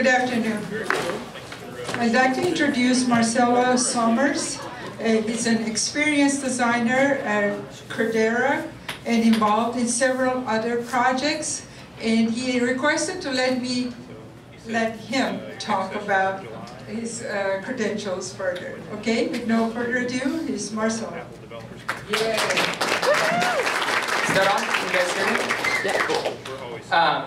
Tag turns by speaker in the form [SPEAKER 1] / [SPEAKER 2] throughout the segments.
[SPEAKER 1] Good afternoon. I'd like to introduce Marcelo Sommers. He's an experienced designer at Credera and involved in several other projects. And he requested to let him talk about his credentials further. Okay, with no further ado, here's Marcelo.
[SPEAKER 2] Yay! Is that on? Can you guys hear me? Yeah, cool.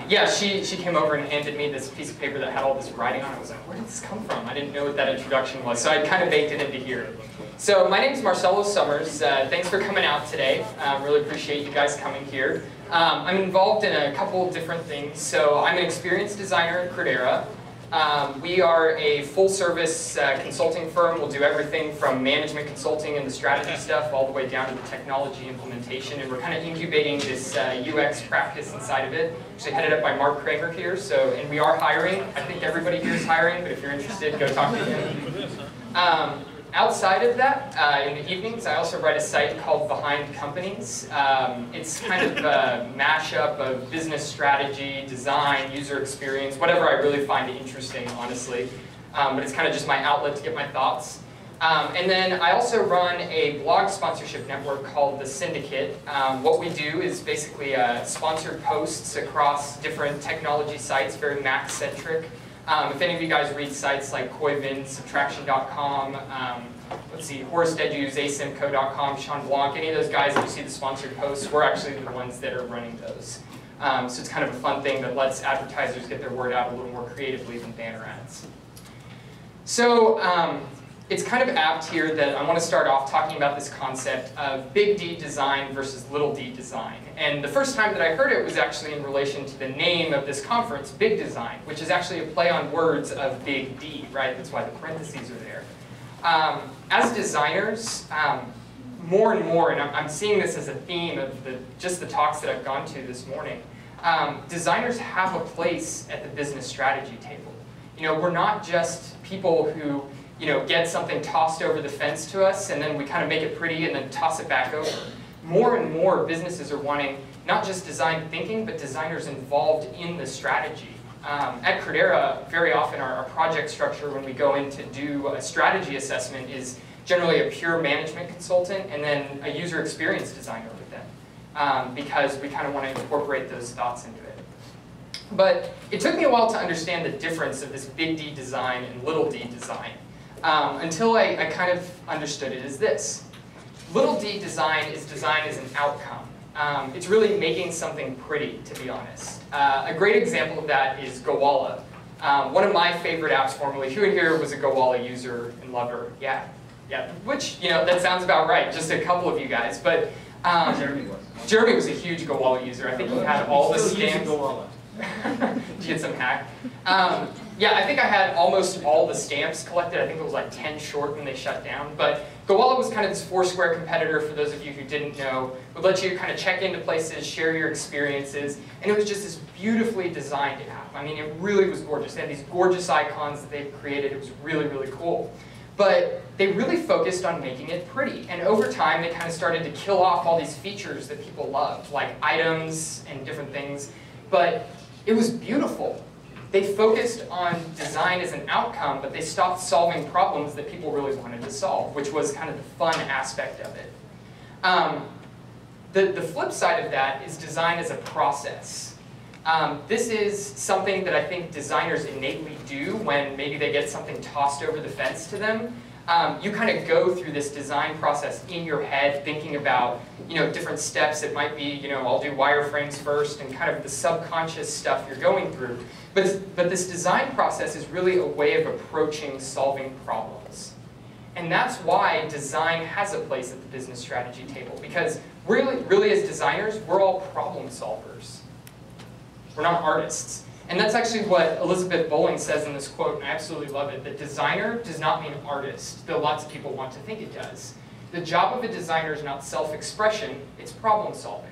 [SPEAKER 2] Yeah, she came over and handed me this piece of paper that had all this writing on it. I was like, where did this come from? I didn't know what that introduction was, so I kind of baked it into here. So my name is Marcelo Sommers. Thanks for coming out today. Really appreciate you guys coming here. I'm involved in a couple of different things. So I'm an experienced designer at Credera. We are a full-service consulting firm. We'll do everything from management consulting and the strategy stuff all the way down to the technology implementation. And we're kind of incubating this UX practice inside of it. Actually headed up by Mark Kramer here. And we are hiring. I think everybody here is hiring, but if you're interested, go talk to him. Outside of that, in the evenings, I also write a site called Behind Companies. It's kind of a mashup of business strategy, design, user experience, whatever I really find interesting, honestly. But it's kind of just my outlet to get my thoughts. And then I also run a blog sponsorship network called The Syndicate. What we do is basically sponsored posts across different technology sites, very Mac-centric. If any of you guys read sites like Koivin, Subtraction.com, let's see, Horace Dedues, Asimco.com, Sean Blanc, any of those guys that you see the sponsored posts, we're actually the ones that are running those. So it's kind of a fun thing that lets advertisers get their word out a little more creatively than banner ads. So it's kind of apt here that I want to start off talking about this concept of big D design versus little d design. And the first time that I heard it was actually in relation to the name of this conference, Big Design, which is actually a play on words of big D, right? That's why the parentheses are there. As designers, more and more, and I'm seeing this as a theme of just the talks that I've gone to this morning, designers have a place at the business strategy table. You know, we're not just people who get something tossed over the fence to us and then we kind of make it pretty and then toss it back over. More and more businesses are wanting not just design thinking, but designers involved in the strategy. At Credera, very often our project structure when we go in to do a strategy assessment is generally a pure management consultant and then a user experience designer with them, because we kind of want to incorporate those thoughts into it. But it took me a while to understand the difference of this big D design and little d design. Until I kind of understood it as this. Little d design is design as an outcome. It's really making something pretty, to be honest. A great example of that is Gowalla. One of my favorite apps formerly. Who in here was a Gowalla user and lover? Yeah, which, that sounds about right. Just a couple of you guys. But Jeremy was a huge Gowalla user. I think he had all the stamps. Did you get some hack? Yeah, I think I had almost all the stamps collected. I think it was like 10 short when they shut down. But Gowalla was kind of this Foursquare competitor, for those of you who didn't know. Would let you kind of check into places, share your experiences. And it was just this beautifully designed app. I mean, it really was gorgeous. They had these gorgeous icons that they've created. It was really, really cool. But they really focused on making it pretty. And over time, they kind of started to kill off all these features that people loved, like items and different things. But it was beautiful. They focused on design as an outcome, but they stopped solving problems that people really wanted to solve, which was kind of the fun aspect of it. The flip side of that is design as a process. This is something that I think designers innately do when maybe they get something tossed over the fence to them. You kind of go through this design process in your head, thinking about different steps. It might be I'll do wireframes first, and kind of the subconscious stuff you're going through. But this design process is really a way of approaching solving problems, and that's why design has a place at the business strategy table. Because really as designers, we're all problem solvers. We're not artists. And that's actually what Elizabeth Bowling says in this quote, and I absolutely love it, that designer does not mean artist, though lots of people want to think it does. The job of a designer is not self-expression, it's problem solving.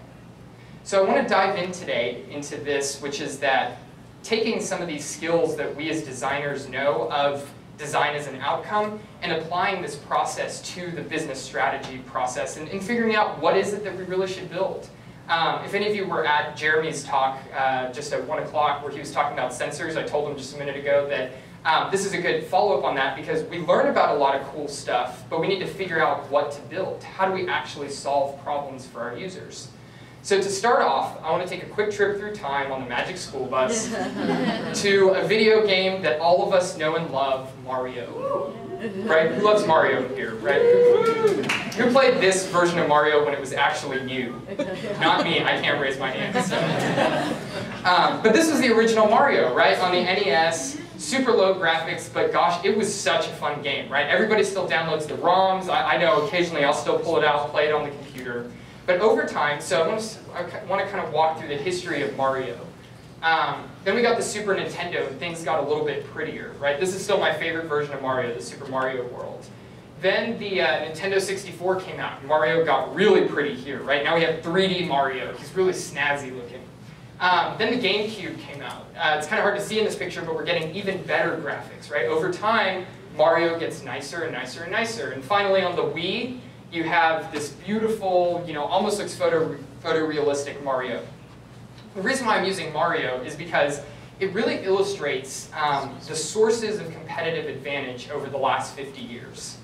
[SPEAKER 2] So I want to dive in today into this, which is that taking some of these skills that we as designers know of design as an outcome and applying this process to the business strategy process and figuring out what is it that we really should build. If any of you were at Jeremy's talk just at 1 o'clock where he was talking about sensors, I told him just a minute ago that this is a good follow-up on that because we learn about a lot of cool stuff, but we need to figure out what to build. How do we actually solve problems for our users? So to start off, I want to take a quick trip through time on the Magic School Bus to a video game that all of us know and love, Mario. Right? Who loves Mario here, right? Who played this version of Mario when it was actually new? Not me, I can't raise my hand. So. But this was the original Mario, right? On the NES, super low graphics, but gosh, it was such a fun game, right? Everybody still downloads the ROMs. I know occasionally I'll still pull it out, play it on the computer. But over time, so I want to kind of walk through the history of Mario. Then we got the Super Nintendo, and things got a little bit prettier, right? This is still my favorite version of Mario, the Super Mario World. Then the Nintendo 64 came out, and Mario got really pretty here, right? Now we have 3D Mario. He's really snazzy looking. Then the GameCube came out. It's kind of hard to see in this picture, but we're getting even better graphics, right? Over time, Mario gets nicer and nicer and nicer. And finally, on the Wii, you have this beautiful, almost looks photorealistic Mario. The reason why I'm using Mario is because it really illustrates the sources of competitive advantage over the last 50 years.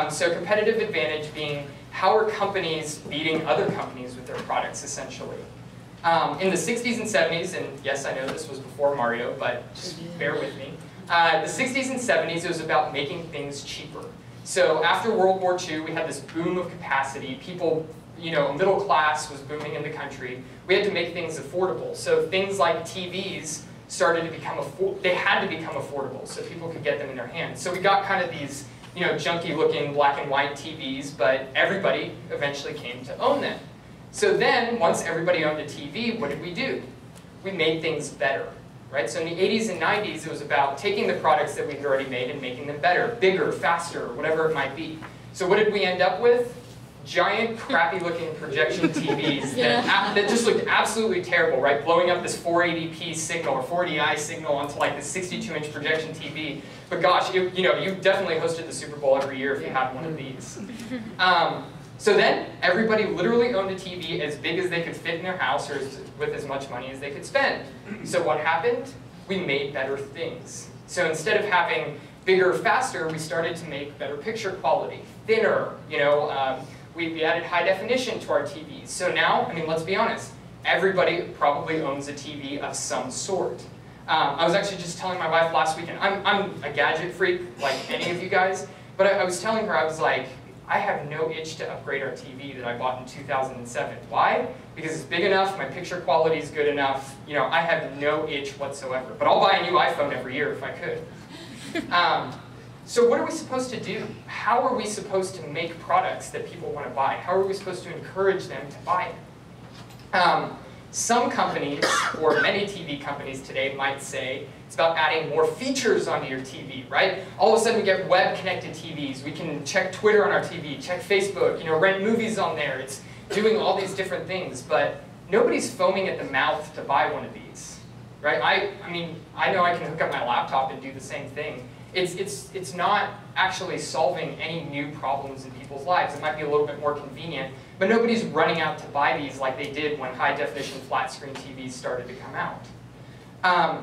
[SPEAKER 2] So competitive advantage being how are companies beating other companies with their products, essentially. In the 60s and 70s, and yes, I know this was before Mario, but just bear with me. The 60s and 70s, it was about making things cheaper. So after World War II, we had this boom of capacity. People, middle class was booming in the country. We had to make things affordable. So things like TVs started to become affordable so people could get them in their hands. So we got kind of these, junky looking black and white TVs, but everybody eventually came to own them. So then, once everybody owned a TV, what did we do? We made things better. Right? So in the 80s and 90s, it was about taking the products that we had already made and making them better, bigger, faster, whatever it might be. So what did we end up with? Giant, crappy-looking projection TVs that just looked absolutely terrible, right? Blowing up this 480p signal or 480i signal onto like this 62-inch projection TV. But gosh, you definitely hosted the Super Bowl every year if you had one of these. So then, everybody literally owned a TV as big as they could fit in their house or with as much money as they could spend. So what happened? We made better things. So instead of having bigger, faster, we started to make better picture quality, thinner, we added high definition to our TVs. So now, let's be honest, everybody probably owns a TV of some sort. I was actually just telling my wife last weekend, I'm a gadget freak, like any of you guys, but I was telling her, I was like, I have no itch to upgrade our TV that I bought in 2007. Why? Because it's big enough, my picture quality is good enough, I have no itch whatsoever. But I'll buy a new iPhone every year if I could. So what are we supposed to do? How are we supposed to make products that people want to buy? How are we supposed to encourage them to buy it? Some companies, or many TV companies today, might say it's about adding more features onto your TV, right? All of a sudden we get web-connected TVs. We can check Twitter on our TV, check Facebook, rent movies on there. It's doing all these different things, but nobody's foaming at the mouth to buy one of these, right? I know I can hook up my laptop and do the same thing. It's not actually solving any new problems in people's lives. It might be a little bit more convenient, but nobody's running out to buy these like they did when high-definition flat-screen TVs started to come out.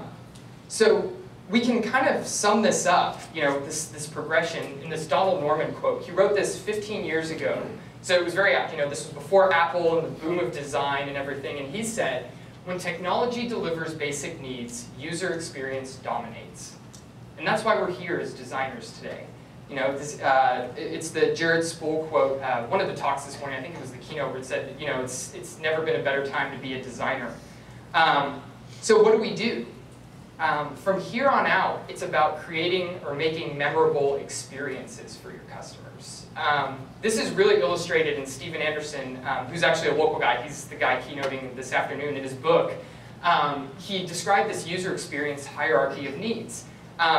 [SPEAKER 2] So we can kind of sum this up, this progression in this Donald Norman quote. He wrote this 15 years ago, so it was very apt. This was before Apple and the boom of design and everything, and he said, when technology delivers basic needs, user experience dominates. And that's why we're here as designers today. It's the Jared Spool quote, one of the talks this morning, I think it was the keynote, where it said, it's never been a better time to be a designer. So what do? From here on out, it's about creating or making memorable experiences for your customers. This is really illustrated in Steven Anderson, who's actually a local guy. He's the guy keynoting this afternoon in his book. He described this user experience hierarchy of needs.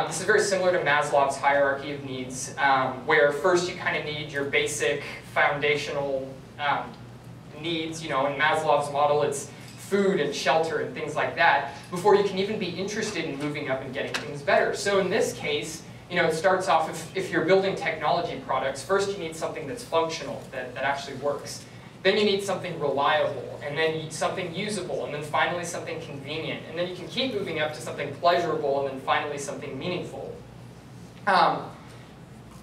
[SPEAKER 2] This is very similar to Maslow's hierarchy of needs, where first you kind of need your basic foundational needs. In Maslow's model, it's food and shelter and things like that, before you can even be interested in moving up and getting things better. So in this case, it starts off, if you're building technology products, first you need something that's functional, that actually works. Then you need something reliable, and then something usable, and then finally something convenient. And then you can keep moving up to something pleasurable, and then finally something meaningful.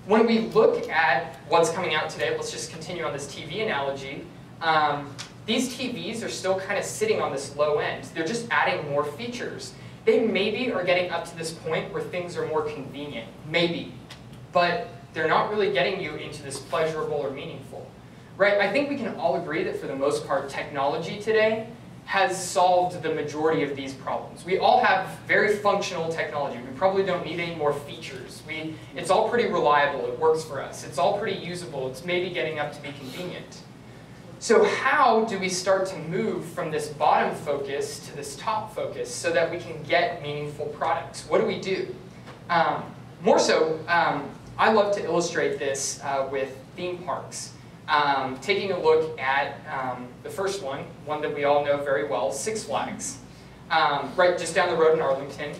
[SPEAKER 2] When we look at what's coming out today, let's just continue on this TV analogy. These TVs are still kind of sitting on this low end. They're just adding more features. They maybe are getting up to this point where things are more convenient, maybe. But they're not really getting you into this pleasurable or meaningful. Right? I think we can all agree that for the most part, technology today has solved the majority of these problems. We all have very functional technology. We probably don't need any more features. It's all pretty reliable. It works for us. It's all pretty usable. It's maybe getting up to be convenient. So how do we start to move from this bottom focus to this top focus so that we can get meaningful products? What do we do? More so, I love to illustrate this with theme parks. Taking a look at the first one that we all know very well, Six Flags. Right just down the road in Arlington.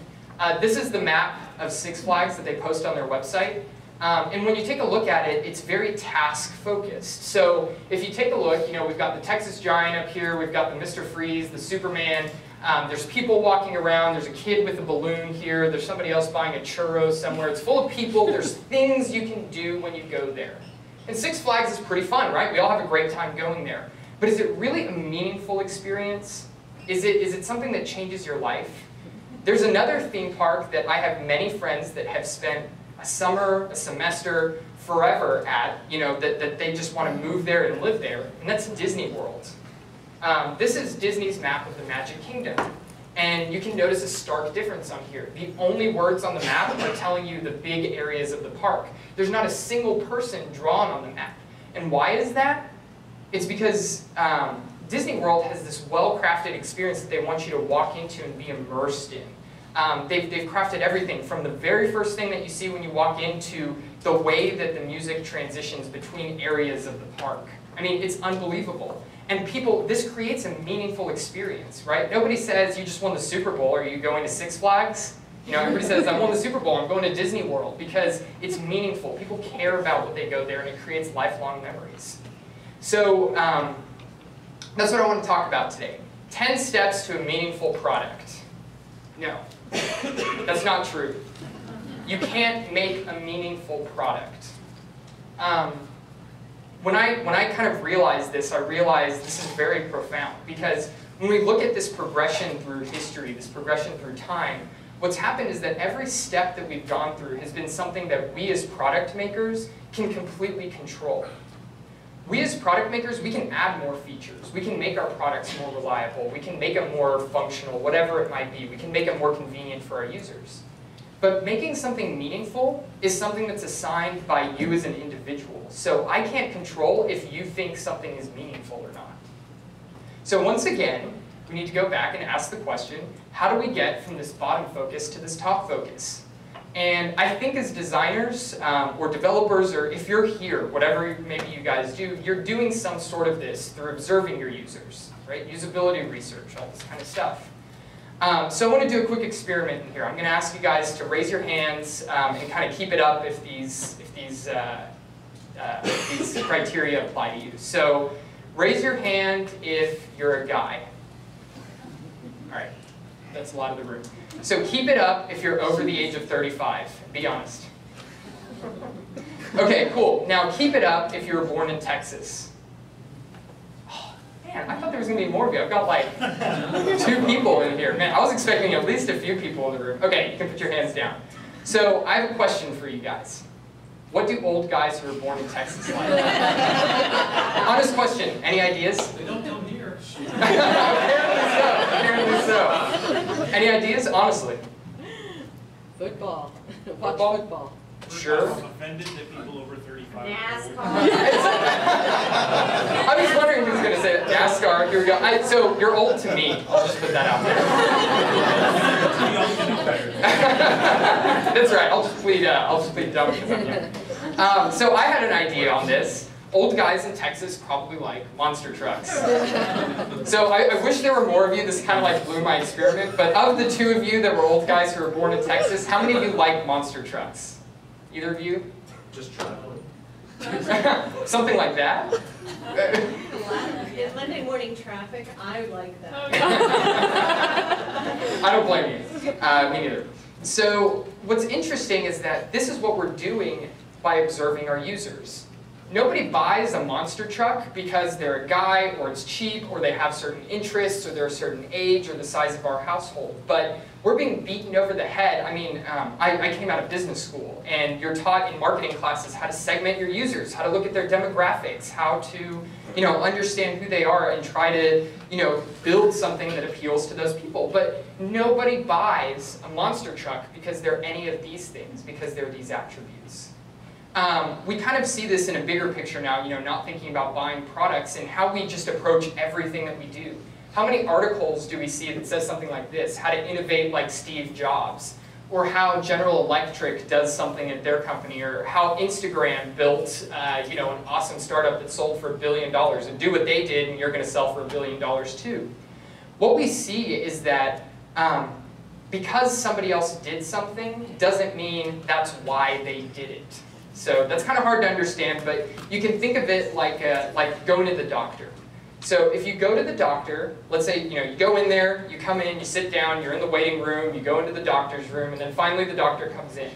[SPEAKER 2] This is the map of Six Flags that they post on their website. And when you take a look at it, it's very task-focused. So if you take a look, we've got the Texas Giant up here, we've got the Mr. Freeze, the Superman, there's people walking around, there's a kid with a balloon here, there's somebody else buying a churro somewhere. It's full of people, there's things you can do when you go there. And Six Flags is pretty fun, right? We all have a great time going there. But is it really a meaningful experience? Is it something that changes your life? There's another theme park that I have many friends that have spent a summer, a semester, forever at, that they just want to move there and live there, and that's Disney World. This is Disney's map of the Magic Kingdom, and you can notice a stark difference on here. The only words on the map are telling you the big areas of the park. There's not a single person drawn on the map. And why is that? It's because Disney World has this well-crafted experience that they want you to walk into and be immersed in. They've crafted everything from the very first thing that you see when you walk into the way that the music transitions between areas of the park. I mean, it's unbelievable. And this creates a meaningful experience, right? Nobody says, you just won the Super Bowl, are you going to Six Flags? Everybody says, I won the Super Bowl, I'm going to Disney World, because it's meaningful. People care about what they go there, and it creates lifelong memories. So that's what I want to talk about today. 10 steps to a meaningful product. No, that's not true. You can't make a meaningful product. When I kind of realized this, I realized this is very profound, because when we look at this progression through history, this progression through time, what's happened is that every step that we've gone through has been something that we as product makers can completely control. We as product makers, we can add more features. We can make our products more reliable. We can make them more functional, whatever it might be. We can make them more convenient for our users. But making something meaningful is something that's assigned by you as an individual. So I can't control if you think something is meaningful or not. So once again, we need to go back and ask the question, how do we get from this bottom focus to this top focus? And I think as designers or developers, or if you're here, whatever maybe you guys do, you're doing some sort of this through observing your users, right? Usability research, all this kind of stuff. So I want to do a quick experiment in here. I'm going to ask you guys to raise your hands and kind of keep it up if these criteria apply to you. So raise your hand if you're a guy. All right, that's a lot of the room. So keep it up if you're over the age of 35. Be honest. Okay, cool. Now keep it up if you were born in Texas. Oh, man, I thought there was going to be more of you. I've got like 2 people in here. Man, I was expecting at least a few people in the room. Okay, you can put your hands down. So I have a question for you guys. What do old guys who are born in Texas like? Honest question. Any ideas?
[SPEAKER 3] They don't come here.
[SPEAKER 2] Apparently so. Any ideas? Honestly.
[SPEAKER 4] Football. Watch football.
[SPEAKER 2] Sure.
[SPEAKER 3] I'm offended that people over 35.
[SPEAKER 5] NASCAR.
[SPEAKER 2] I was wondering who's going to say that. NASCAR. Here we go. So you're old to me. I'll just put that out there. That's right. I'll just plead dumb because I'm young. So I had an idea on this. Old guys in Texas probably like monster trucks. So I wish there were more of you. This kind of like blew my experiment. But of the 2 of you that were old guys who were born in Texas, how many of you like monster trucks? Either of you?
[SPEAKER 3] Just traveling.
[SPEAKER 2] Something like that.
[SPEAKER 5] In Monday morning traffic, I like that.
[SPEAKER 2] I don't blame you. Me neither. So what's interesting is that this is what we're doing by observing our users. Nobody buys a monster truck because they're a guy, or it's cheap, or they have certain interests, or they're a certain age, or the size of our household. But we're being beaten over the head. I mean, I came out of business school, and you're taught in marketing classes how to segment your users, how to look at their demographics, how to, understand who they are and try to, build something that appeals to those people. But nobody buys a monster truck because they're any of these things, because they're these attributes. We kind of see this in a bigger picture now, not thinking about buying products and how we just approach everything that we do. How many articles do we see that says something like this, how to innovate like Steve Jobs, or how General Electric does something at their company, or how Instagram built an awesome startup that sold for $1 billion, and do what they did and you're going to sell for $1 billion too. What we see is that because somebody else did something doesn't mean that's why they did it. So that's kind of hard to understand, but you can think of it like going to the doctor. So if you go to the doctor, let's say you go in there, you come in, you sit down, you're in the waiting room, you go into the doctor's room, and then finally the doctor comes in.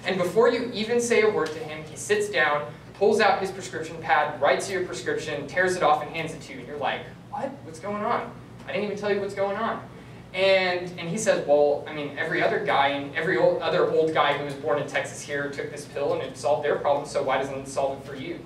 [SPEAKER 2] And before you even say a word to him, he sits down, pulls out his prescription pad, writes you a prescription, tears it off, and hands it to you. And you're like, what? What's going on? I didn't even tell you what's going on. And he says, well, I mean, every other guy and every other old guy who was born in Texas here took this pill and it solved their problem, so why doesn't it solve it for you?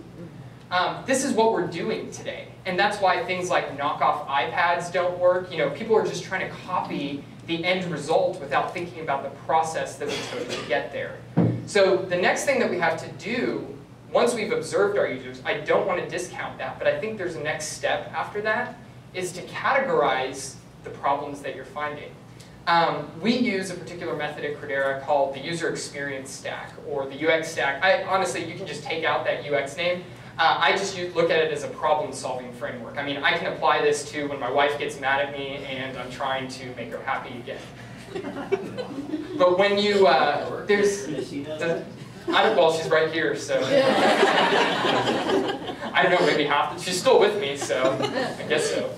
[SPEAKER 2] This is what we're doing today. And that's why things like knockoff iPads don't work. People are just trying to copy the end result without thinking about the process that we took to get there. So the next thing that we have to do, once we've observed our users, I don't want to discount that, but I think there's a next step after that, is to categorize the problems that you're finding. We use a particular method at Credera called the user experience stack, or the UX stack. Honestly, you can just take out that UX name. I just look at it as a problem-solving framework. I mean, I can apply this to when my wife gets mad at me and I'm trying to make her happy again. But when you, well, she's right here, so. I don't know, maybe she's still with me, so I guess so.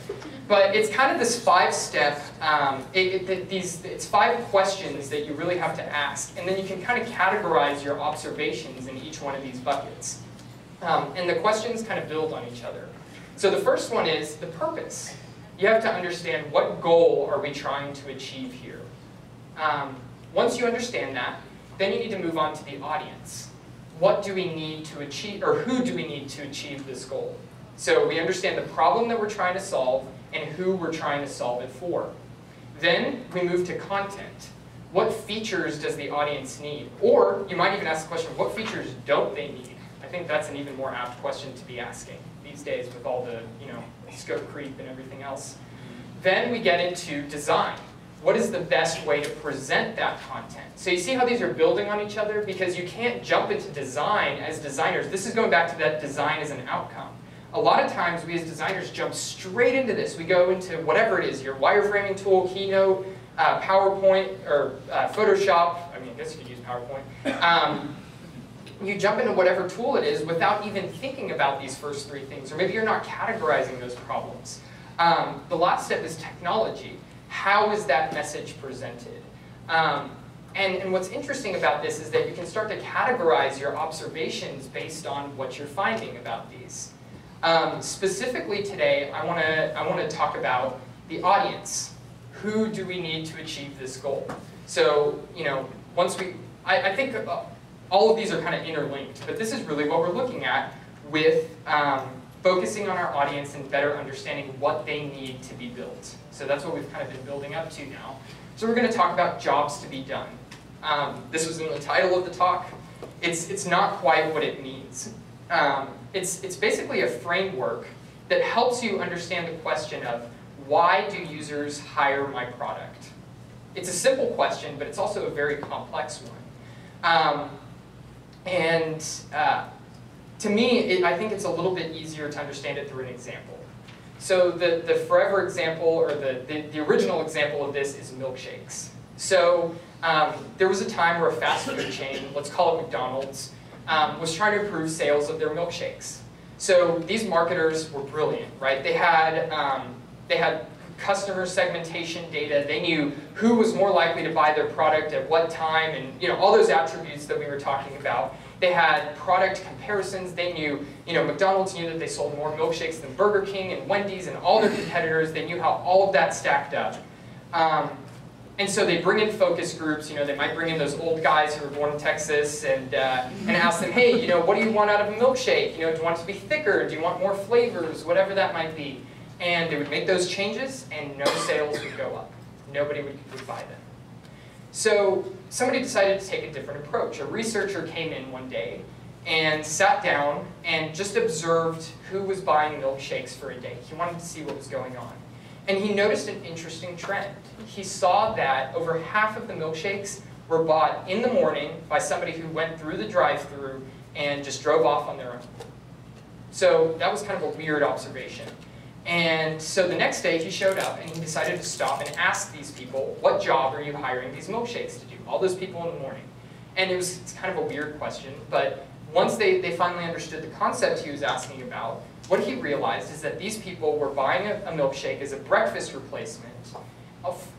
[SPEAKER 2] But it's kind of this 5-step, it's 5 questions that you really have to ask, and then you can kind of categorize your observations in each one of these buckets. And the questions kind of build on each other. So the first one is the purpose. You have to understand, what goal are we trying to achieve here? Once you understand that, then you need to move on to the audience. What do we need to achieve, or who do we need to achieve this goal? So we understand the problem that we're trying to solve and who we're trying to solve it for. Then we move to content. What features does the audience need? Or you might even ask the question, what features don't they need? I think that's an even more apt question to be asking these days with all the scope creep and everything else. Then we get into design. What is the best way to present that content? So you see how these are building on each other? Because you can't jump into design as designers. This is going back to that design as an outcome. A lot of times we as designers jump straight into this. We go into whatever it is, your wireframing tool, Keynote, PowerPoint, or Photoshop. I mean, I guess you could use PowerPoint. You jump into whatever tool it is without even thinking about these first 3 things, or maybe you're not categorizing those problems. The last step is technology. How is that message presented? And what's interesting about this is that you can start to categorize your observations based on what you're finding about these. Specifically today, I want to talk about the audience. Who do we need to achieve this goal? So, once I think all of these are kind of interlinked, but this is really what we're looking at with focusing on our audience and better understanding what they need to be built. So that's what we've kind of been building up to now. So we're going to talk about jobs to be done. This was in the title of the talk. It's not quite what it means. It's basically a framework that helps you understand the question of, why do users hire my product? It's a simple question, but it's also a very complex one. To me, I think it's a little bit easier to understand it through an example. So the forever example, or the original example of this is milkshakes. So there was a time where a fast food chain, let's call it McDonald's, was trying to improve sales of their milkshakes. So these marketers were brilliant, right? They had customer segmentation data. They knew who was more likely to buy their product at what time, and all those attributes that we were talking about. They had product comparisons. They knew, McDonald's knew that they sold more milkshakes than Burger King and Wendy's and all their competitors. They knew how all of that stacked up. And so they bring in focus groups. They might bring in those old guys who were born in Texas and ask them, hey, what do you want out of a milkshake? Do you want it to be thicker? Do you want more flavors? Whatever that might be. And they would make those changes, and no sales would go up. Nobody would buy them. So somebody decided to take a different approach. A researcher came in one day and sat down and just observed who was buying milkshakes for a day. He wanted to see what was going on. And he noticed an interesting trend. He saw that over half of the milkshakes were bought in the morning by somebody who went through the drive-thru and just drove off on their own. So that was kind of a weird observation. And so the next day he showed up and he decided to stop and ask these people, what job are you hiring these milkshakes to do? All those people in the morning. And it's kind of a weird question, but once they finally understood the concept he was asking about, what he realized is that these people were buying a milkshake as a breakfast replacement,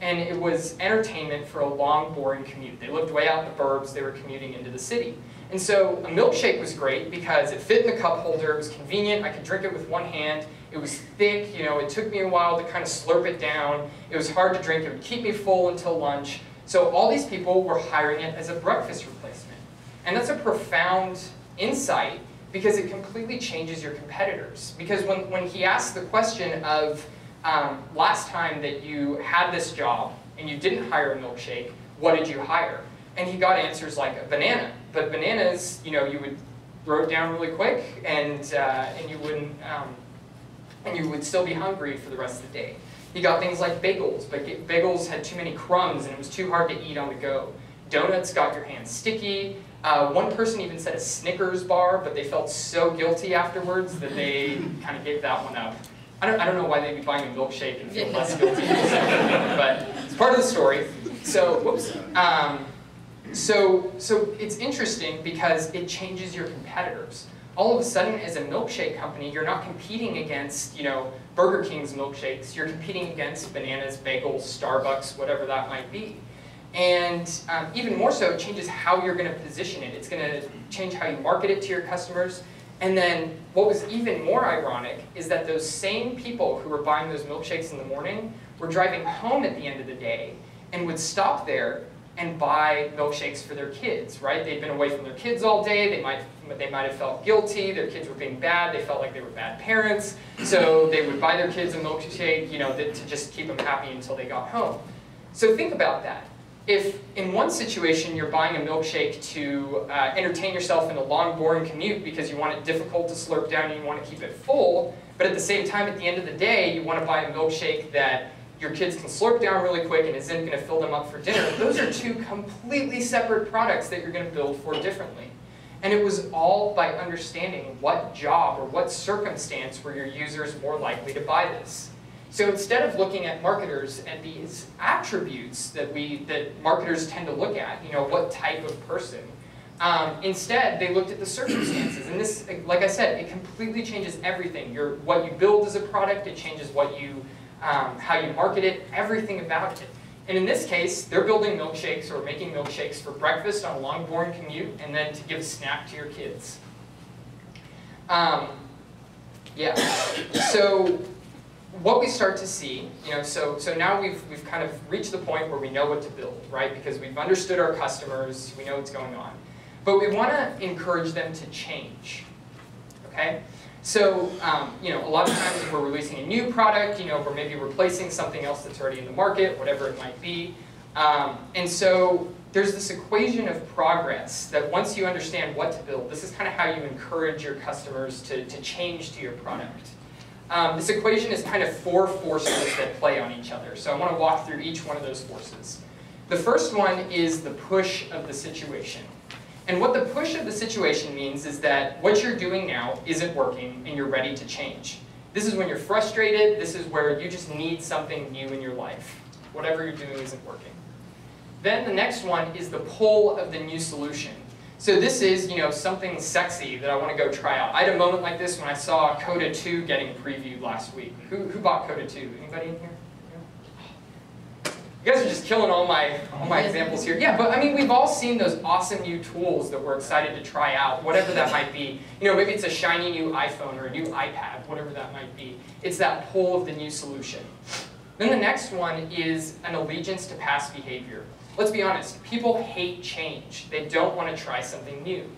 [SPEAKER 2] and it was entertainment for a long, boring commute. They lived way out in the burbs, they were commuting into the city. And so a milkshake was great because it fit in the cup holder, it was convenient, I could drink it with one hand, it was thick, it took me a while to kind of slurp it down, it was hard to drink, it would keep me full until lunch. So all these people were hiring it as a breakfast replacement. And that's a profound insight because it completely changes your competitors. Because when he asked the question of last time that you had this job and you didn't hire a milkshake, what did you hire? And he got answers like a banana. But bananas, you would throw it down really quick and you wouldn't, and you would still be hungry for the rest of the day. He got things like bagels, but bagels had too many crumbs and it was too hard to eat on the go. Donuts got your hands sticky. One person even said a Snickers bar, but they felt so guilty afterwards that they kind of gave that one up. I don't know why they'd be buying a milkshake and feel less guilty, but it's part of the story. So, whoops. So it's interesting because it changes your competitors. All of a sudden, as a milkshake company, you're not competing against, Burger King's milkshakes. You're competing against bananas, bagels, Starbucks, whatever that might be. And even more so, it changes how you're going to position it. It's going to change how you market it to your customers. And then what was even more ironic is that those same people who were buying those milkshakes in the morning were driving home at the end of the day and would stop there and buy milkshakes for their kids, right? They'd been away from their kids all day, they might have felt guilty, their kids were being bad, they felt like they were bad parents, so they would buy their kids a milkshake, to just keep them happy until they got home. So think about that. If in one situation you're buying a milkshake to entertain yourself in a long, boring commute because you want it difficult to slurp down and you want to keep it full, but at the same time, at the end of the day, you want to buy a milkshake that your kids can slurp down really quick and isn't going to fill them up for dinner. Those are two completely separate products that you're going to build for differently. And it was all by understanding what job or what circumstance were your users more likely to buy this. So instead of looking at marketers at these attributes that marketers tend to look at, what type of person, instead they looked at the circumstances. And this, like I said, it completely changes everything. What you build as a product, it changes what how you market it, everything about it. And in this case, they're building milkshakes or making milkshakes for breakfast on a long, boring commute, and then to give a snack to your kids. Yeah. So what we start to see, so now we've kind of reached the point where we know what to build, right? Because we've understood our customers, we know what's going on. But we want to encourage them to change, okay? So, a lot of times we're releasing a new product, we're maybe replacing something else that's already in the market, whatever it might be. And so there's this equation of progress that once you understand what to build, this is kind of how you encourage your customers to change to your product. This equation is kind of 4 forces that play on each other. So I want to walk through each one of those forces. The first one is the push of the situation. And what the push of the situation means is that what you're doing now isn't working and you're ready to change. This is when you're frustrated, this is where you just need something new in your life. Whatever you're doing isn't working. Then the next one is the pull of the new solution. So this is, something sexy that I want to go try out. I had a moment like this when I saw Coda 2 getting previewed last week. Who bought Coda 2? Anybody in here? You guys are just killing all my examples here. Yeah, but I mean, we've all seen those awesome new tools that we're excited to try out, whatever that might be. Maybe it's a shiny new iPhone or a new iPad, whatever that might be. It's that pull of the new solution. Then the next one is an allegiance to past behavior. Let's be honest, people hate change. They don't want to try something new.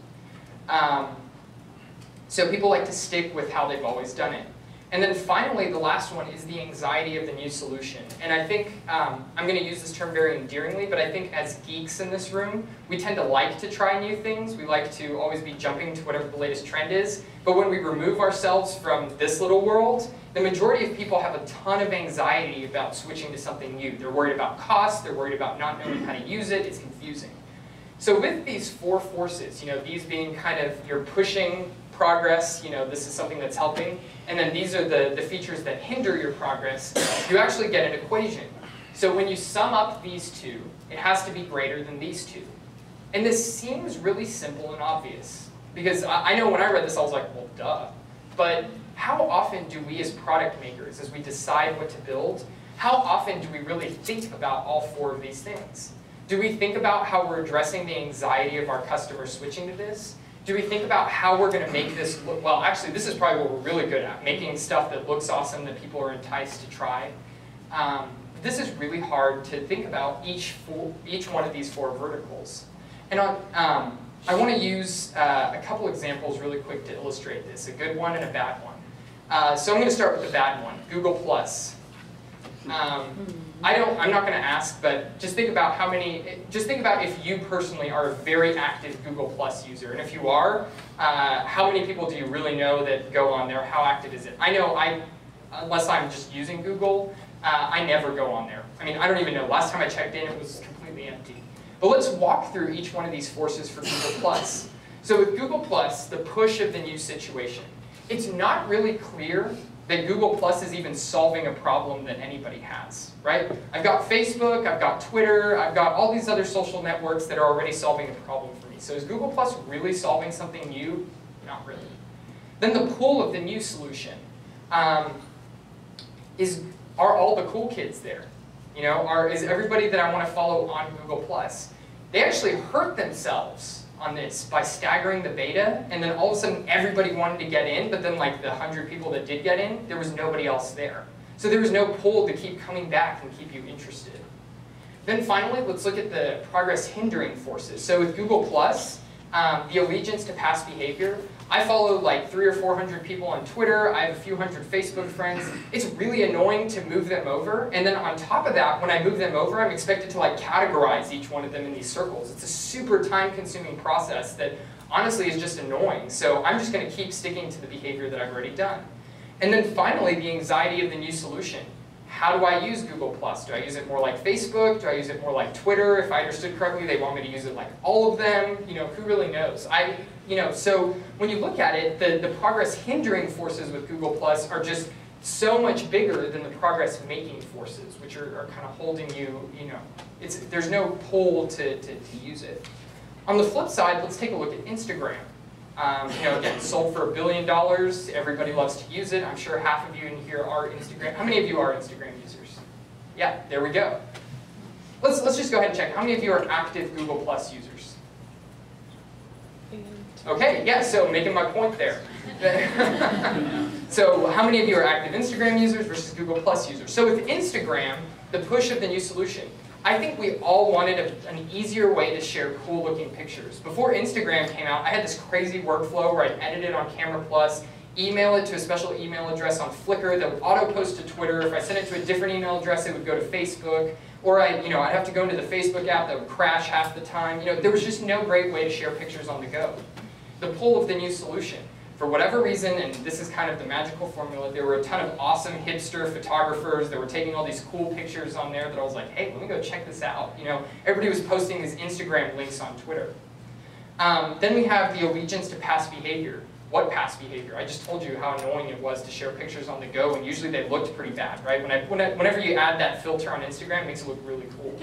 [SPEAKER 2] So people like to stick with how they've always done it. And then finally, the last one is the anxiety of the new solution. And I think, I'm going to use this term very endearingly, but I think as geeks in this room, we tend to like to try new things. We like to always be jumping to whatever the latest trend is. But when we remove ourselves from this little world, the majority of people have a ton of anxiety about switching to something new. They're worried about cost, they're worried about not knowing how to use it, it's confusing. So with these four forces, these being kind of you're pushing progress, this is something that's helping, and then these are the features that hinder your progress, you actually get an equation. So when you sum up these two, it has to be greater than these two. And this seems really simple and obvious, because I know when I read this I was like, well, duh. But how often do we as product makers, as we decide what to build, how often do we really think about all four of these things? Do we think about how we're addressing the anxiety of our customers switching to this? Do we think about how we're going to make this look, well, actually, this is probably what we're really good at, making stuff that looks awesome that people are enticed to try. This is really hard to think about each one of these four verticals. And I want to use a couple examples really quick to illustrate this, a good one and a bad one. So I'm going to start with the bad one, Google+. I'm not going to ask, but just think about if you personally are a very active Google Plus user. And if you are, how many people do you really know that go on there? How active is it? I know unless I'm just using Google, I never go on there. I mean, I don't even know. Last time I checked in, it was completely empty. But let's walk through each one of these forces for Google Plus. So with Google Plus, the push of the new situation. It's not really clear that Google Plus is even solving a problem that anybody has, right? I've got Facebook, I've got Twitter, I've got all these other social networks that are already solving a problem for me. So is Google Plus really solving something new? Not really. Then the pull of the new solution. Are all the cool kids there? Is everybody that I want to follow on Google Plus? They actually hurt themselves on this by staggering the beta, and then all of a sudden everybody wanted to get in, but then like the 100 people that did get in, there was nobody else there. So there was no pull to keep coming back and keep you interested. Then finally, let's look at the progress hindering forces. So with Google+, the allegiance to past behavior, I follow like 300 or 400 people on Twitter, I have a few hundred Facebook friends. It's really annoying to move them over, and then on top of that, when I move them over, I'm expected to like categorize each one of them in these circles. It's a super time-consuming process that honestly is just annoying, so I'm just going to keep sticking to the behavior that I've already done. And then finally, the anxiety of the new solution. How do I use Google+? Do I use it more like Facebook? Do I use it more like Twitter? If I understood correctly, they want me to use it like all of them. Who really knows? So when you look at it, the progress hindering forces with Google+ are just so much bigger than the progress making forces, which are kind of holding you, there's no pull to use it. On the flip side, let's take a look at Instagram. Again, sold for $1 billion. Everybody loves to use it. I'm sure half of you in here are Instagram. How many of you are Instagram users? Yeah, there we go. Let's just go ahead and check. How many of you are active Google Plus users? Okay, yeah, so making my point there. So how many of you are active Instagram users versus Google Plus users? So with Instagram, the push of the new solution, I think we all wanted an easier way to share cool looking pictures. Before Instagram came out, I had this crazy workflow where I'd edit it on Camera Plus, email it to a special email address on Flickr that would auto-post to Twitter. If I sent it to a different email address, it would go to Facebook. Or I'd have to go into the Facebook app that would crash half the time. There was just no great way to share pictures on the go. The pull of the new solution. For whatever reason, and this is kind of the magical formula, there were a ton of awesome hipster photographers that were taking all these cool pictures on there that I was like, hey, let me go check this out. Everybody was posting these Instagram links on Twitter. Then we have the allegiance to past behavior. What past behavior? I just told you how annoying it was to share pictures on the go, and usually they looked pretty bad, right? Whenever you add that filter on Instagram, it makes it look really cool.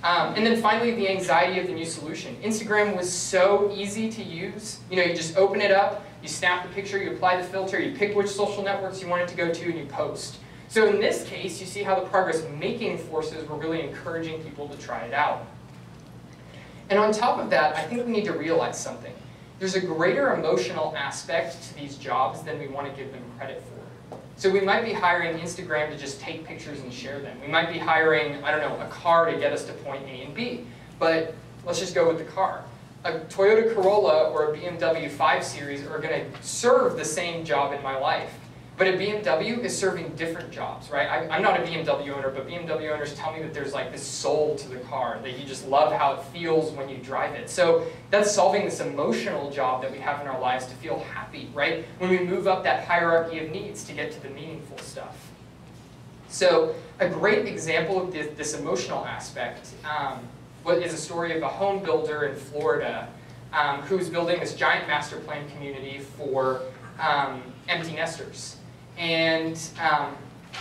[SPEAKER 2] And then finally, the anxiety of the new solution. Instagram was so easy to use. You know, you just open it up, you snap the picture, you apply the filter, you pick which social networks you want it to go to, and you post. So in this case, you see how the progress-making forces were really encouraging people to try it out. And on top of that, I think we need to realize something. There's a greater emotional aspect to these jobs than we want to give them credit for. So we might be hiring Instagram to just take pictures and share them. We might be hiring, I don't know, a car to get us to point A and B. But let's just go with the car. A Toyota Corolla or a BMW 5 Series are going to serve the same job in my life. But a BMW is serving different jobs, right? I'm not a BMW owner, but BMW owners tell me that there's like this soul to the car, that you just love how it feels when you drive it. So that's solving this emotional job that we have in our lives to feel happy, right? When we move up that hierarchy of needs to get to the meaningful stuff. So a great example of this emotional aspect is a story of a home builder in Florida who's building this giant master plan community for empty nesters. And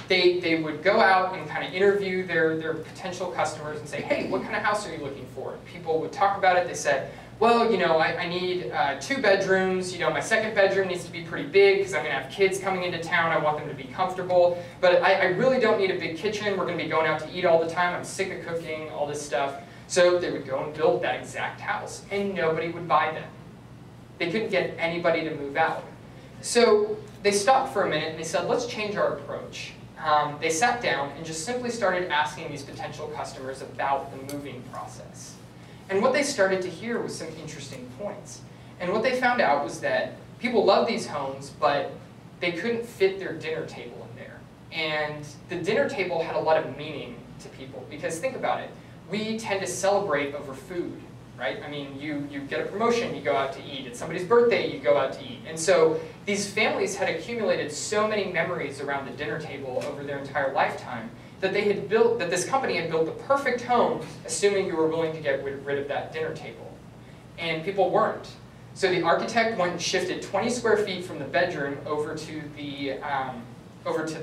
[SPEAKER 2] they would go out and kind of interview their potential customers and say, hey, what kind of house are you looking for? And people would talk about it. They said, well, you know, I need 2 bedrooms. You know, my second bedroom needs to be pretty big because I'm going to have kids coming into town. I want them to be comfortable. But I really don't need a big kitchen. We're going to be going out to eat all the time. I'm sick of cooking, all this stuff. So they would go and build that exact house. And nobody would buy them. They couldn't get anybody to move out. So they stopped for a minute and they said, let's change our approach. They sat down and just simply started asking these potential customers about the moving process. And what they started to hear was some interesting points. And what they found out was that people love these homes, but they couldn't fit their dinner table in there. And the dinner table had a lot of meaning to people, because think about it. We tend to celebrate over food. Right? I mean, you get a promotion, you go out to eat. It's somebody's birthday, you go out to eat. And so these families had accumulated so many memories around the dinner table over their entire lifetime that this company had built the perfect home, assuming you were willing to get rid of that dinner table. And people weren't. So the architect went and shifted 20 square feet from the bedroom over to the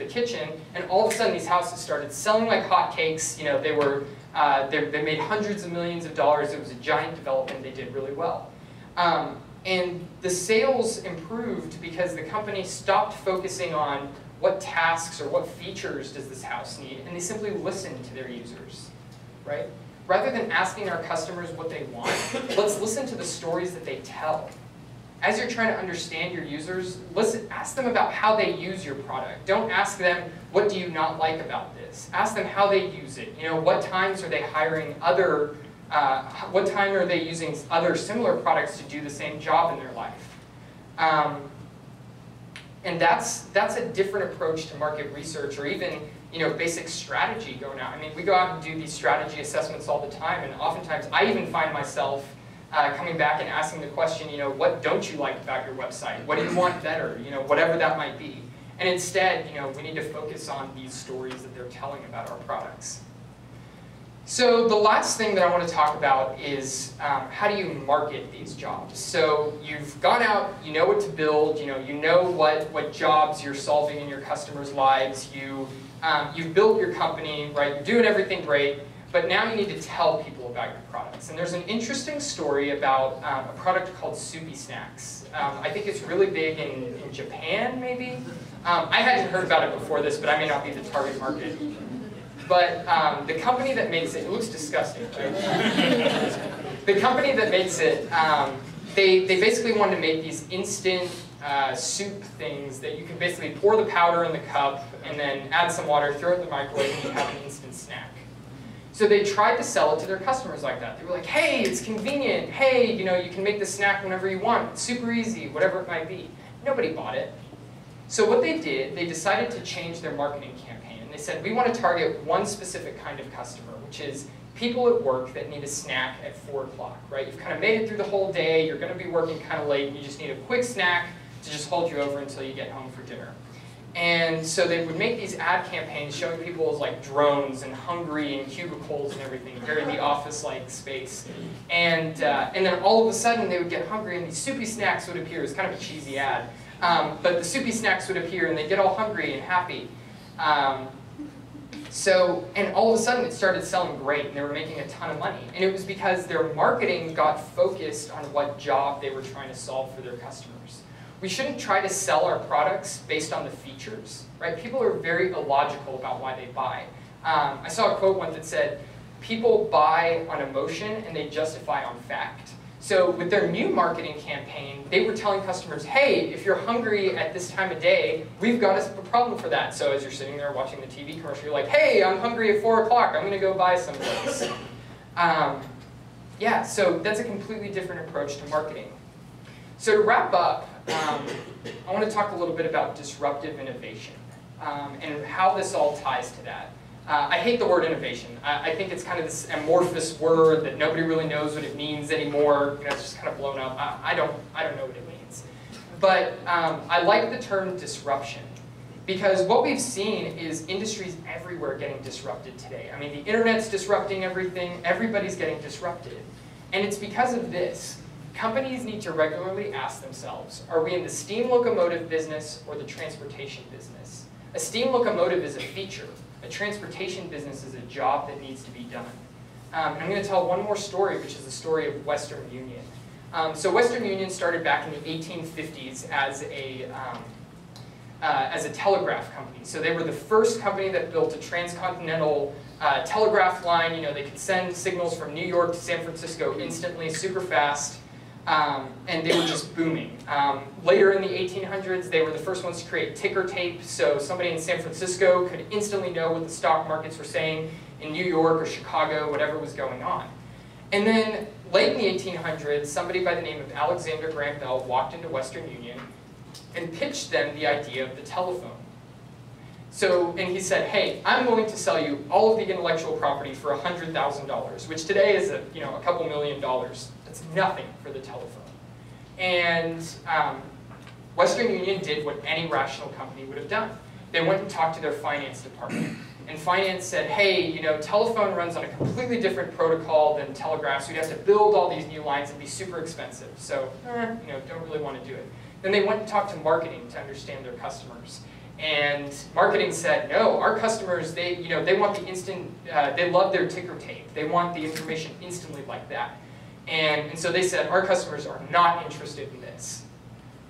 [SPEAKER 2] kitchen, and all of a sudden these houses started selling like hotcakes. You know, they made hundreds of millions of dollars. It was a giant development. They did really well. And the sales improved because the company stopped focusing on what tasks or what features does this house need, and they simply listened to their users, right? Rather than asking our customers what they want, let's listen to the stories that they tell. As you're trying to understand your users, ask them about how they use your product. Don't ask them, what do you not like about this? Ask them how they use it. You know, what times are they hiring what time are they using other similar products to do the same job in their life? And that's a different approach to market research, or even, you know, basic strategy going out. I mean, we go out and do these strategy assessments all the time, and oftentimes I even find myself coming back and asking the question, you know, what don't you like about your website? What do you want better? You know, whatever that might be. And instead, you know, we need to focus on these stories that they're telling about our products. So the last thing that I want to talk about is how do you market these jobs? So you've gone out, you know what to build, you know what jobs you're solving in your customers' lives, you've built your company, right? You're doing everything great. But now you need to tell people about your products. And there's an interesting story about a product called Soupy Snacks. I think it's really big in Japan, maybe? I hadn't heard about it before this, but I may not be the target market. But the company that makes it looks disgusting, right? The company that makes it, they basically wanted to make these instant soup things that you can basically pour the powder in the cup and then add some water, throw it in the microwave, and you have an instant snack. So they tried to sell it to their customers like that. They were like, hey, it's convenient. Hey, you know, you can make the snack whenever you want. It's super easy, whatever it might be. Nobody bought it. So what they did, they decided to change their marketing campaign. And they said, we want to target one specific kind of customer, which is people at work that need a snack at 4 o'clock, right? You've kind of made it through the whole day. You're going to be working kind of late. And you just need a quick snack to just hold you over until you get home for dinner. And so they would make these ad campaigns showing people as like drones and hungry and cubicles and everything, very The Office-like space. And then all of a sudden they would get hungry and these Soupy Snacks would appear. It's kind of a cheesy ad. But the Soupy Snacks would appear and they'd get all hungry and happy. So, and all of a sudden it started selling great and they were making a ton of money. And it was because their marketing got focused on what job they were trying to solve for their customers. We shouldn't try to sell our products based on the features, right? People are very illogical about why they buy. I saw a quote once that said, people buy on emotion and they justify on fact. So with their new marketing campaign, they were telling customers, hey, if you're hungry at this time of day, we've got a problem for that. So as you're sitting there watching the TV commercial, you're like, hey, I'm hungry at 4 o'clock, I'm going to go buy some of this. Yeah, so that's a completely different approach to marketing. So to wrap up, I want to talk a little bit about disruptive innovation and how this all ties to that. I hate the word innovation. I think it's kind of this amorphous word that nobody really knows what it means anymore. You know, it's just kind of blown up. I don't know what it means. But I like the term disruption because what we've seen is industries everywhere getting disrupted today. I mean, the internet's disrupting everything. Everybody's getting disrupted. And it's because of this. Companies need to regularly ask themselves, are we in the steam locomotive business or the transportation business? A steam locomotive is a feature. A transportation business is a job that needs to be done. And I'm going to tell one more story, which is the story of Western Union. So Western Union started back in the 1850s as a telegraph company. So they were the first company that built a transcontinental telegraph line. You know, they could send signals from New York to San Francisco instantly, super fast. And they were just booming. Later in the 1800s, they were the first ones to create ticker tape, so somebody in San Francisco could instantly know what the stock markets were saying in New York or Chicago, whatever was going on. And then late in the 1800s, somebody by the name of Alexander Graham Bell walked into Western Union and pitched them the idea of the telephone. So, and he said, hey, I'm willing to sell you all of the intellectual property for $100,000, which today is a couple $1 million. That's nothing for the telephone. And Western Union did what any rational company would have done. They went and talked to their finance department. And finance said, hey, telephone runs on a completely different protocol than telegraph, so we'd have to build all these new lines and be super expensive. So, don't really want to do it. Then they went and talked to marketing to understand their customers. And marketing said, no, our customers, they want the instant, they love their ticker tape. They want the information instantly like that. And so they said, our customers are not interested in this.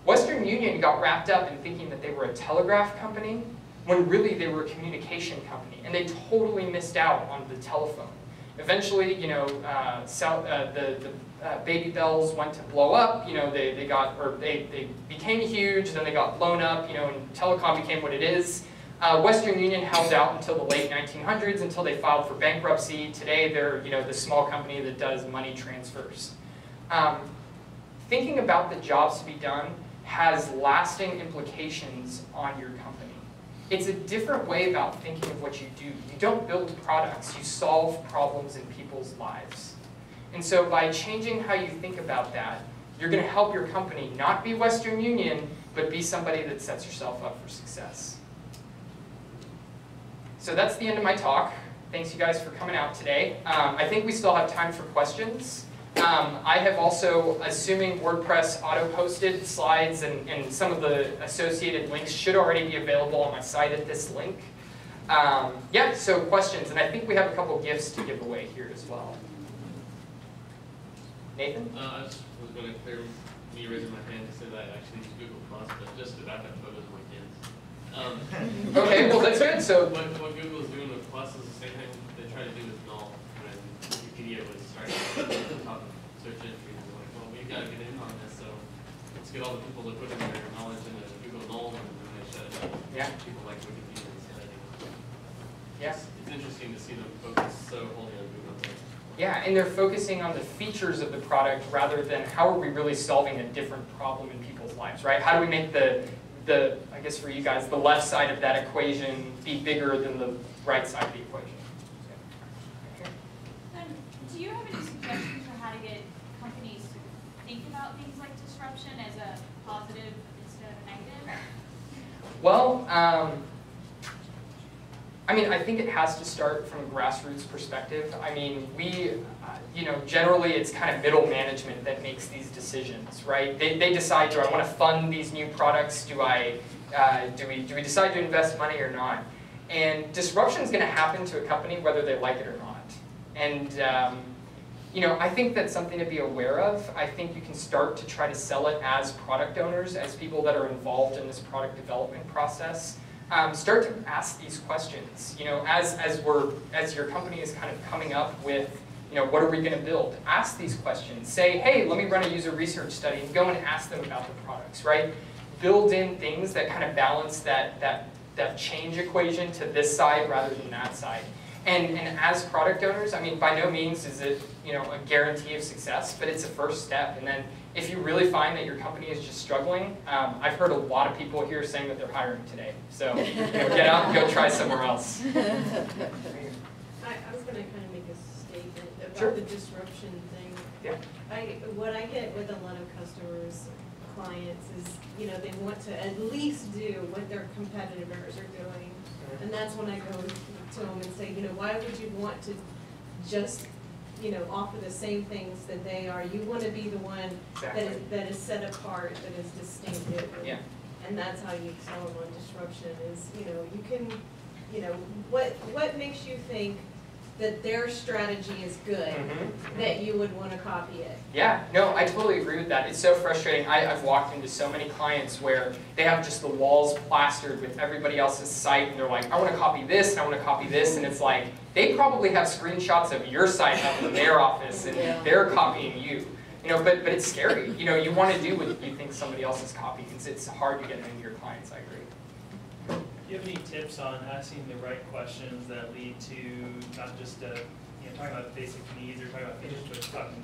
[SPEAKER 2] Western Union got wrapped up in thinking that they were a telegraph company, when really they were a communication company. And they totally missed out on the telephone. Eventually, the Baby Bells went to blow up. They became huge, then they got blown up, and telecom became what it is. Western Union held out until the late 1900s, until they filed for bankruptcy. Today, they're the small company that does money transfers. Thinking about the jobs to be done has lasting implications on your company. It's a different way about thinking of what you do. You don't build products, you solve problems in people's lives. And so by changing how you think about that, you're going to help your company not be Western Union, but be somebody that sets yourself up for success. So that's the end of my talk. Thanks you guys for coming out today. I think we still have time for questions. I have also, assuming WordPress auto-posted slides and some of the associated links should already be available on my site at this link. Yeah, so questions, and I think we have a couple gifts to give away here as well. Nathan?
[SPEAKER 6] I just was going to clear me raising my hand to say that I actually use Google Plus, but just to back up photos of my kids.
[SPEAKER 2] Okay, well that's good. So
[SPEAKER 6] what Google is doing with Plus is the same thing they try to do with Null when Wikipedia was starting at the top of search entries. They're like, well, we've got to get in on this, so let's get all the people to put in their knowledge in Google Null, and then they shut it up.
[SPEAKER 2] Yeah.
[SPEAKER 6] People like Wikipedia instead, I think.
[SPEAKER 2] Yeah.
[SPEAKER 6] It's interesting to see them focus so wholly on Google.
[SPEAKER 2] yeah, and they're focusing on the features of the product rather than how are we really solving a different problem in people's lives, right? How do we make the I guess for you guys, the left side of that equation be bigger than the right side of the equation?
[SPEAKER 7] Do you have any suggestions for how to get companies to think about things like disruption as a positive instead of a negative?
[SPEAKER 2] Well, I mean, I think it has to start from a grassroots perspective. I mean, generally it's kind of middle management that makes these decisions, right? They decide, do I want to fund these new products? Do we decide to invest money or not? And disruption is going to happen to a company whether they like it or not. And you know, I think that's something to be aware of. I think you can start to try to sell it as product owners, as people that are involved in this product development process. Start to ask these questions. You know, as your company is kind of coming up with, you know, what are we going to build? Ask these questions. Say, hey, let me run a user research study, and go and ask them about the products, right? Build in things that kind of balance that change equation to this side rather than that side. And as product owners, I mean, by no means is it, you know, a guarantee of success, but it's a first step. And then if you really find that your company is just struggling, I've heard a lot of people here saying that they're hiring today. So you know, get out and go try somewhere else.
[SPEAKER 5] I was going to kind of make a statement about
[SPEAKER 2] Sure.
[SPEAKER 5] the disruption thing.
[SPEAKER 2] Yeah.
[SPEAKER 5] What I get with a lot of customers, clients, is, you know, they want to at least do what their competitors are doing. And that's when I go to them and say, you know, why would you want to just, you know, offer the same things that they are? You want to be the one
[SPEAKER 2] Exactly.
[SPEAKER 5] that is set apart, that is distinctive.
[SPEAKER 2] Yeah.
[SPEAKER 5] And that's how you sell them on disruption is, you know, you can, you know, what makes you think that their strategy is good, that you would want to copy it?
[SPEAKER 2] Yeah, no, I totally agree with that. It's so frustrating. I've walked into so many clients where they have just the walls plastered with everybody else's site, and they're like, I want to copy this, and I want to copy this, and it's like, they probably have screenshots of your site up in their office, and they're copying you. You know, but it's scary. You know, you want to do what you think somebody else is copying. It's hard to get into your clients, I agree.
[SPEAKER 3] Do you have any tips on asking the right questions that lead to not just you know, talking about basic needs or talking about features, but talking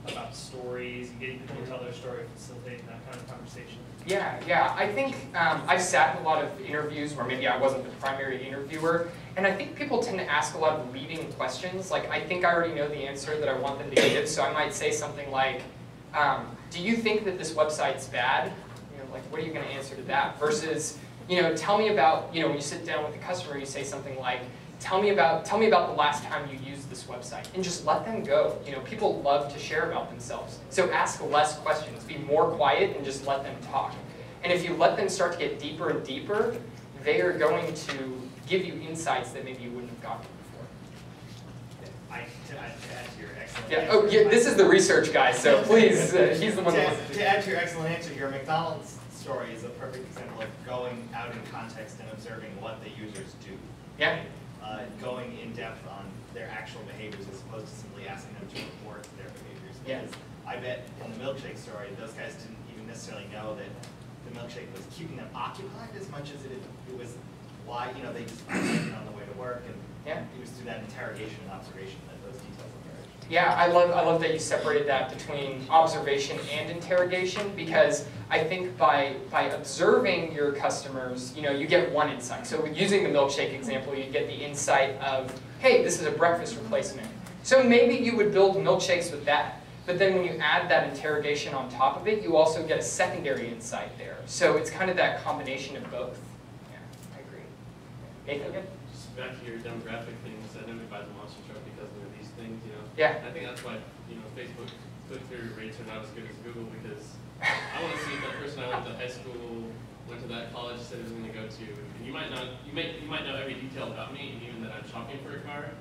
[SPEAKER 3] about stories and getting people to tell their story, facilitating that kind of conversation?
[SPEAKER 2] Yeah. I think I've sat in a lot of interviews where maybe I wasn't the primary interviewer, and I think people tend to ask a lot of leading questions. Like, I think I already know the answer that I want them to give, so I might say something like, do you think that this website's bad? You know, like, what are you going to answer to that? Versus, you know, tell me about, you know, when you sit down with the customer, you say something like, tell me about the last time you used this website, and just let them go. You know, people love to share about themselves. So ask less questions, be more quiet, and just let them talk. And if you let them start to get deeper and deeper, they are going to give you insights that maybe you wouldn't have gotten before.
[SPEAKER 8] To add to your excellent
[SPEAKER 2] Yeah.
[SPEAKER 8] answer.
[SPEAKER 2] Oh, yeah. This is the research guy, so please, he's the one.
[SPEAKER 8] To add to your excellent answer, your McDonald's story is a perfect example of going out in context and observing what the users do.
[SPEAKER 2] Yeah.
[SPEAKER 8] Going in depth on their actual behaviors as opposed to simply asking them to report their behaviors.
[SPEAKER 2] Yeah.
[SPEAKER 8] Because I bet in the milkshake story, those guys didn't even necessarily know that the milkshake was keeping them occupied as much as it was why, you know, they just went on the way to work, and
[SPEAKER 2] Yeah.
[SPEAKER 8] it was through that interrogation and observation that those details emerged.
[SPEAKER 2] Yeah, I love that you separated that between observation and interrogation, because I think by observing your customers, you know, you get one insight. So using the milkshake example, you get the insight of, hey, this is a breakfast replacement. So maybe you would build milkshakes with that. But then when you add that interrogation on top of it, you also get a secondary insight there. So it's kind of that combination of both. Yeah, I agree. Nathan, good?
[SPEAKER 6] Just back to your demographic things, I know we buy the monster truck because of these things, you know.
[SPEAKER 2] Yeah.
[SPEAKER 6] I think that's why, you know, Facebook click-through rates are not as good as Google, because I want to see if that person I went to high school, went to that college, said it was going to go to, and you might know every detail about me, and even that I'm shopping for a car,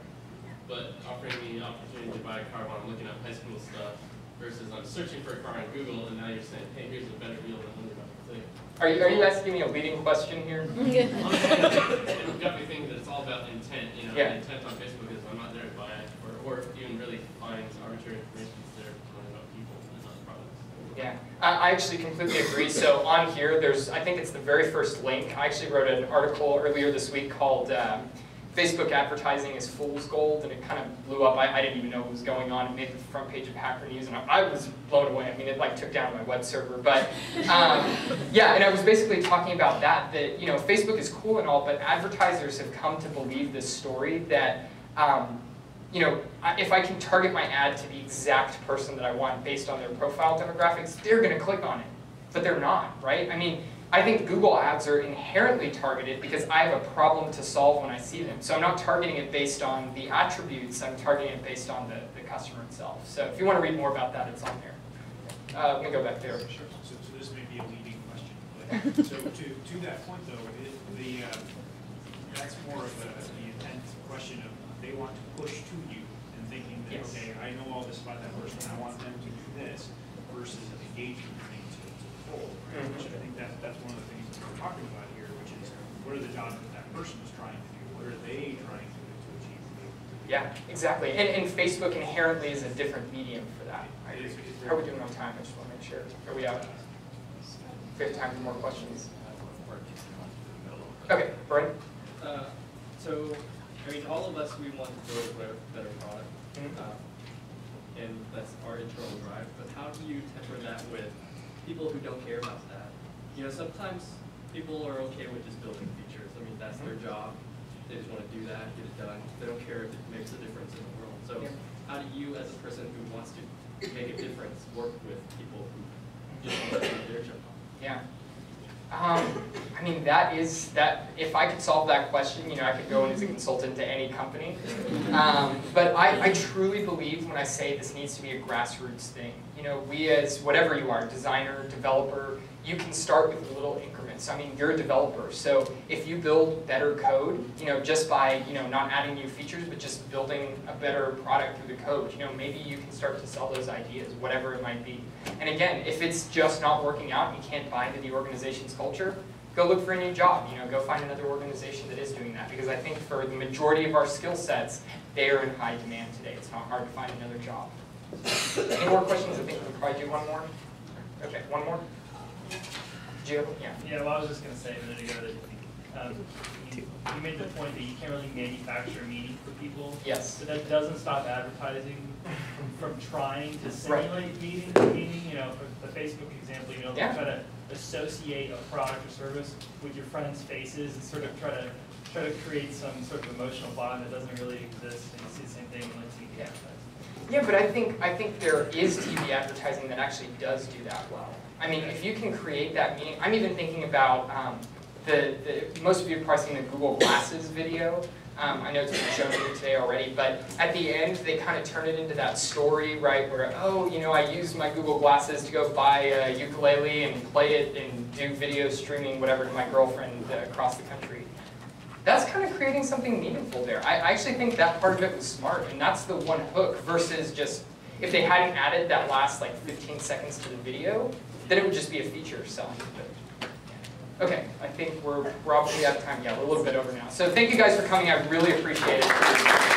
[SPEAKER 6] but offering me the opportunity to buy a car while I'm looking up high school stuff versus I'm searching for a car on Google, and now you're saying, hey, here's a better deal than $100 thing.
[SPEAKER 2] Are you asking me a leading question here?
[SPEAKER 6] Honestly, it got me thinking that it's all about intent. You know,
[SPEAKER 2] Yeah.
[SPEAKER 6] the intent on Facebook is I'm not there to buy it, or even really find arbitrary information that's there to learn about people and not products.
[SPEAKER 2] Yeah, I actually completely agree. So on here, I think it's the very first link. I actually wrote an article earlier this week called Facebook Advertising is Fool's Gold, and it kind of blew up. I didn't even know what was going on. It made the front page of Hacker News, and I was blown away. I mean, it like took down my web server. But yeah, and I was basically talking about that you know, Facebook is cool and all, but advertisers have come to believe this story that you know, if I can target my ad to the exact person that I want based on their profile demographics, they're going to click on it. But they're not, right? I mean, I think Google ads are inherently targeted because I have a problem to solve when I see them. So I'm not targeting it based on the attributes, I'm targeting it based on the customer itself. So if you want to read more about that, it's on there. Let me go back there.
[SPEAKER 3] Sure. So this may be a leading question, but so to that point though,
[SPEAKER 9] that's more of the intent question of they want to push to you and thinking that,
[SPEAKER 2] Yes.
[SPEAKER 9] okay, I know all this about that person, I want them to do this, versus an engagement thing to the full, right?
[SPEAKER 2] Mhm.
[SPEAKER 9] Which I think that's one of the things that we're talking about here, which is what are the jobs that that person is trying to do? What are they trying to achieve?
[SPEAKER 2] Yeah, exactly. And Facebook inherently is a different medium for that.
[SPEAKER 9] It is-
[SPEAKER 2] How are we doing on time? I just want to make sure. Are we out? We have time for more questions. Okay, Brian?
[SPEAKER 10] So, I mean, all of us, we want to build a better product,
[SPEAKER 2] Mhm.
[SPEAKER 10] and that's our internal drive, but how do you temper that with people who don't care about that? You know, sometimes people are okay with just building features. I mean, that's their job. They just want to do that, get it done. They don't care if it makes a difference in the world. So,
[SPEAKER 2] Yeah.
[SPEAKER 10] how do you, as a person who wants to make a difference, work with people who just want to do their job?
[SPEAKER 2] Yeah. I mean, if I could solve that question, you know, I could go in as a consultant to any company. But I truly believe when I say this needs to be a grassroots thing. You know, we as whatever you are, designer, developer, you can start with little increments. I mean, you're a developer, so if you build better code, you know, just by, you know, not adding new features, but just building a better product through the code, you know, maybe you can start to sell those ideas, whatever it might be. And again, if it's just not working out and you can't buy into the organization's culture, go look for a new job, you know, go find another organization that is doing that. Because I think for the majority of our skill sets, they are in high demand today. It's not hard to find another job. Any more questions? I think we'll probably do one more. Okay, one more? Joe? Yeah.
[SPEAKER 3] Yeah, well, I was just gonna say a minute ago that you made the point that you can't really manufacture meaning for people.
[SPEAKER 2] Yes.
[SPEAKER 3] But that doesn't stop advertising from trying to simulate meaning. You know, for the Facebook example, you know,
[SPEAKER 2] Yeah.
[SPEAKER 3] try to associate a product or service with your friends' faces and sort of try to create some sort of emotional bond that doesn't really exist. And you see the same thing in like TV advertising.
[SPEAKER 2] Yeah, but I think there is TV advertising that actually does do that well. I mean, if you can create that meaning, I'm even thinking about most of you have probably seen the Google Glasses video. I know it's been shown here today already, but at the end, they kind of turn it into that story, right, where, oh, you know, I used my Google Glasses to go buy a ukulele and play it and do video streaming, whatever, to my girlfriend across the country. That's kind of creating something meaningful there. I actually think that part of it was smart, and that's the one hook versus just, if they hadn't added that last like 15 seconds to the video, then it would just be a feature selling it. Okay, I think we're probably out of time. Yeah, we're a little bit over now. So thank you guys for coming. I really appreciate it.